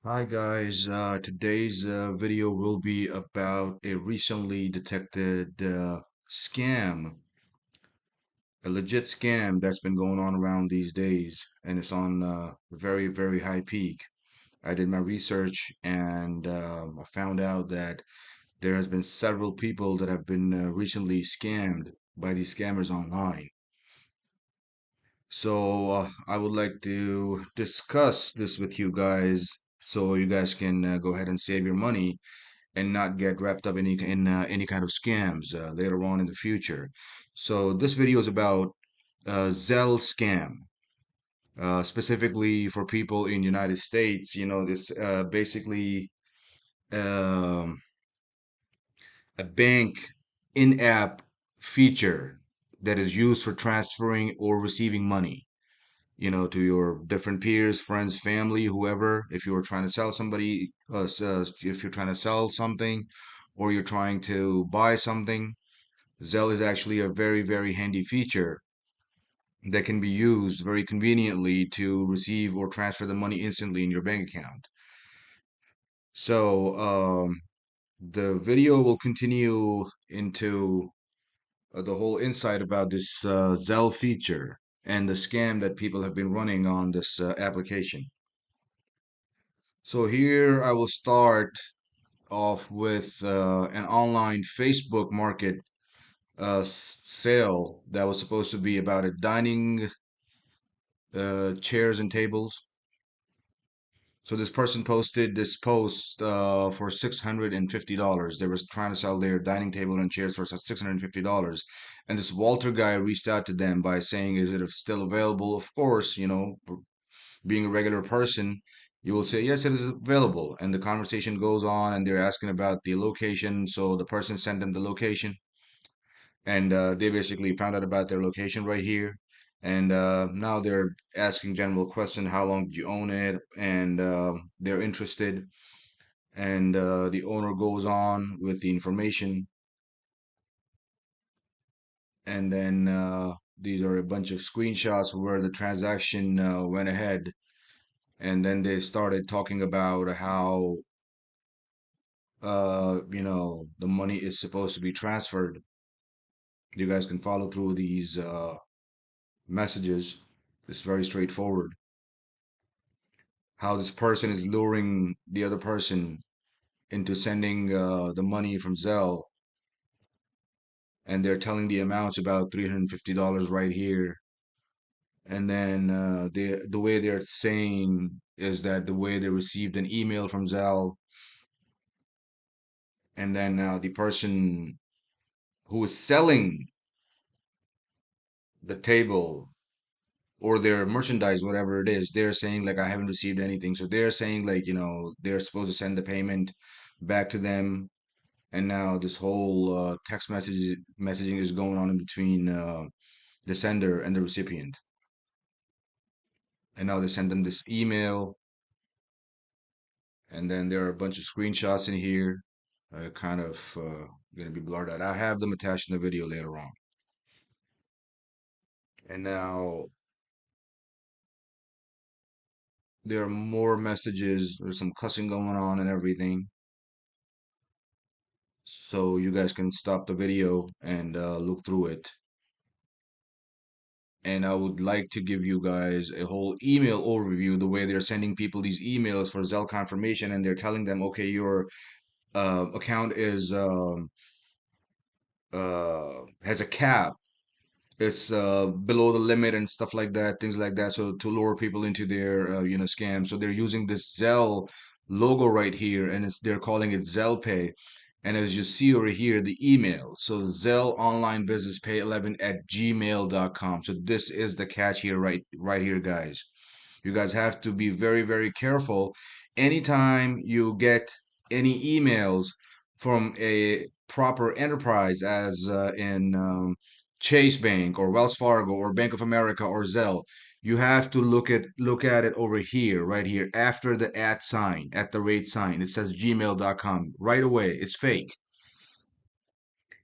Hi guys, today's video will be about a recently detected scam, a legit scam that's been going on around these days, and it's on very, very high peak. I did my research and I found out that there has been several people that have been recently scammed by these scammers online. So I would like to discuss this with you guys so you guys can go ahead and save your money and not get wrapped up in any kind of scams later on in the future. So this video is about Zelle scam, specifically for people in United States. You know, this basically um, a bank in-app feature that is used for transferring or receiving money. You know, to your different peers, friends, family, whoever. If you're trying to sell somebody, if you're trying to sell something, or you're trying to buy something, Zelle is actually a very, very handy feature that can be used very conveniently to receive or transfer the money instantly in your bank account. So, the video will continue into the whole insight about this Zelle feature and the scam that people have been running on this application. So here I will start off with an online Facebook market sale that was supposed to be about a dining chairs and tables. So this person posted this post for $650. They was trying to sell their dining table and chairs for $650. And this Walter guy reached out to them by saying, is it still available? Of course, you know, being a regular person, you will say, yes, it is available. And the conversation goes on and they're asking about the location. So the person sent them the location and they basically found out about their location right here. And now they're asking general question, how long did you own it? And they're interested. And the owner goes on with the information. And then these are a bunch of screenshots where the transaction went ahead. And then they started talking about how the money is supposed to be transferred. You guys can follow through these messages. It's very straightforward. How this person is luring the other person into sending the money from Zelle, and they're telling the amounts about $350 right here. And then the way they're saying is that the way they received an email from Zelle, and then the person who is selling the table or their merchandise, whatever it is, they're saying like I haven't received anything. So they're saying like, they're supposed to send the payment back to them. And now this whole text messaging is going on in between the sender and the recipient. And now they send them this email, and then there are a bunch of screenshots in here. Kind of gonna be blurred out. I have them attached in the video later on. And now there are more messages. There's some cussing going on and everything. So you guys can stop the video and look through it. And I would like to give you guys a whole email overview, the way they're sending people these emails for Zelle confirmation, and they're telling them, okay, your account is has a cap. It's below the limit and stuff like that, things like that. So to lure people into their scam. So they're using this Zelle logo right here, and they're calling it Zelle Pay. And as you see over here, the email. So Zelle Online Business Pay 11 at gmail.com. So this is the catch here, right here, guys. You guys have to be very, very careful. Anytime you get any emails from a proper enterprise, as in Chase Bank or Wells Fargo or Bank of America or Zelle, you have to look at it over here, right here, after the at sign, at the rate sign. It says gmail.com right away. It's fake.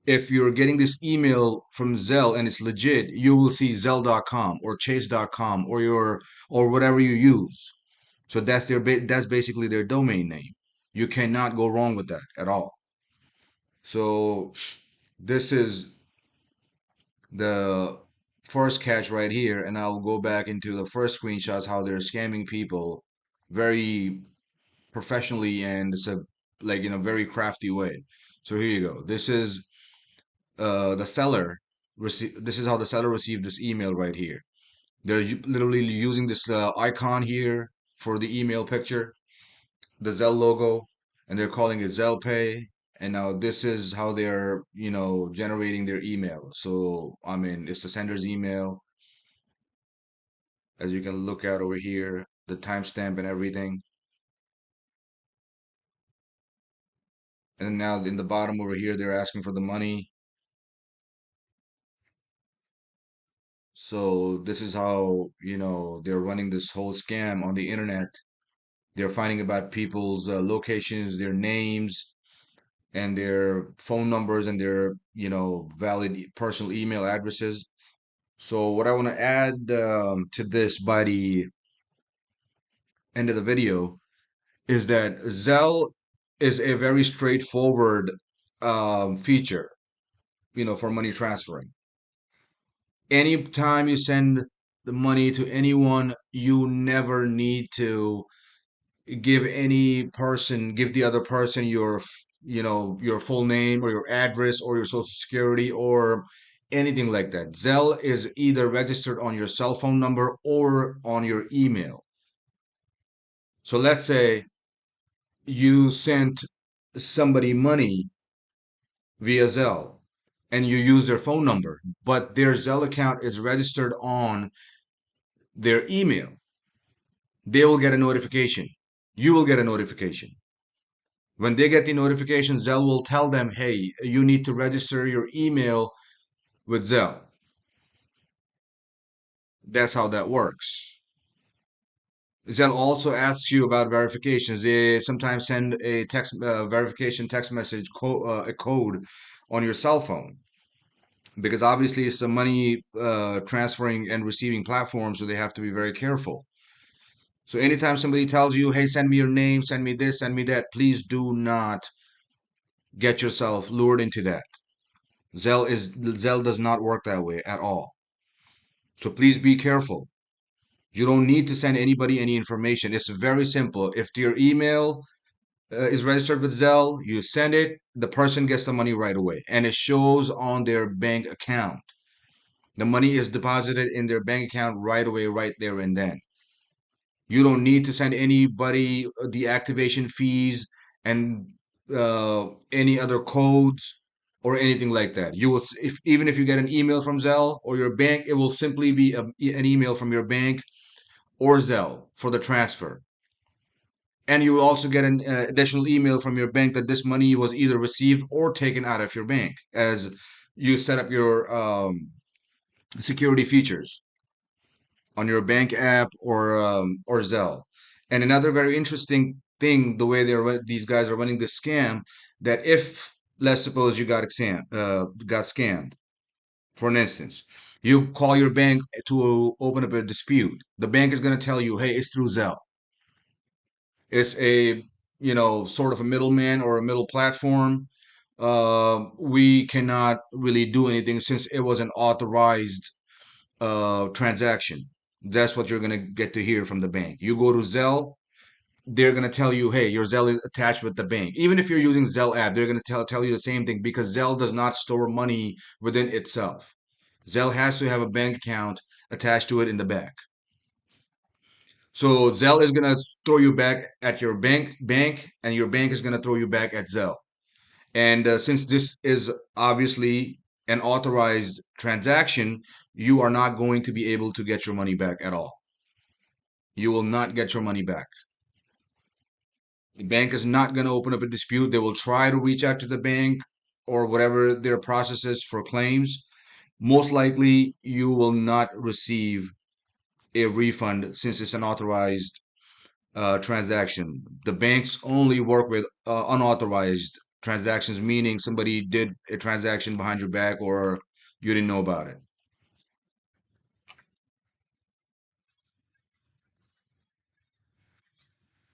If you're getting this email from Zelle and it's legit, you will see Zelle.com or Chase.com or whatever you use. So that's basically their domain name. You cannot go wrong with that at all. So this is the first catch right here, and I'll go back into the first screenshots how they're scamming people very professionally, and it's a like in a very crafty way. So here you go. This is the seller this is how the seller received this email right here. They're literally using this icon here for the email picture, the Zelle logo, and they're calling it Zelle Pay. And now this is how they're, generating their email. So, I mean, it's the sender's email, as you can look at over here, the timestamp and everything. And now in the bottom over here, they're asking for the money. So this is how, they're running this whole scam on the internet. They're finding about people's locations, their names, and their phone numbers and their, valid personal email addresses. So what I want to add to this by the end of the video is that Zelle is a very straightforward feature, for money transferring. Anytime you send the money to anyone, you never need to give the other person your full name or your address or your social security or anything like that. Zelle is either registered on your cell phone number or on your email. So let's say you sent somebody money via Zelle and you use their phone number, but their Zelle account is registered on their email. They will get a notification. You will get a notification. When they get the notification, Zelle will tell them, hey, you need to register your email with Zelle. That's how that works. Zelle also asks you about verifications. They sometimes send a text verification text message a code on your cell phone because obviously it's a money transferring and receiving platform, so they have to be very careful. So anytime somebody tells you, "Hey, send me your name, send me this, send me that," please do not get yourself lured into that. Zelle does not work that way at all. So please be careful. You don't need to send anybody any information. It's very simple. If your email is registered with Zelle, you send it, the person gets the money right away, and it shows on their bank account. The money is deposited in their bank account right away, right there and then. You don't need to send anybody the activation fees and any other codes or anything like that. You will, if even if you get an email from Zelle or your bank, it will simply be an email from your bank or Zelle for the transfer. And you will also get an additional email from your bank that this money was either received or taken out of your bank as you set up your security features on your bank app or Zelle. And another very interesting thing, the way these guys are running this scam, that if let's suppose you got scammed, for an instance, you call your bank to open up a dispute. The bank is going to tell you, hey, it's through Zelle. It's a sort of a middleman or a middle platform. We cannot really do anything since it was an authorized transaction. That's what you're gonna get to hear from the bank. You go to Zelle, they're gonna tell you, hey, your Zelle is attached with the bank. Even if you're using Zelle app, they're gonna tell you the same thing because Zelle does not store money within itself. Zelle has to have a bank account attached to it in the back. So Zelle is gonna throw you back at your bank, and your bank is gonna throw you back at Zelle. And since this is obviously an authorized transaction, you are not going to be able to get your money back at all. You will not get your money back. The bank is not going to open up a dispute. They will try to reach out to the bank or whatever their process is for claims. Most likely, you will not receive a refund since it's an authorized transaction. The banks only work with unauthorized transactions, meaning somebody did a transaction behind your back or you didn't know about it.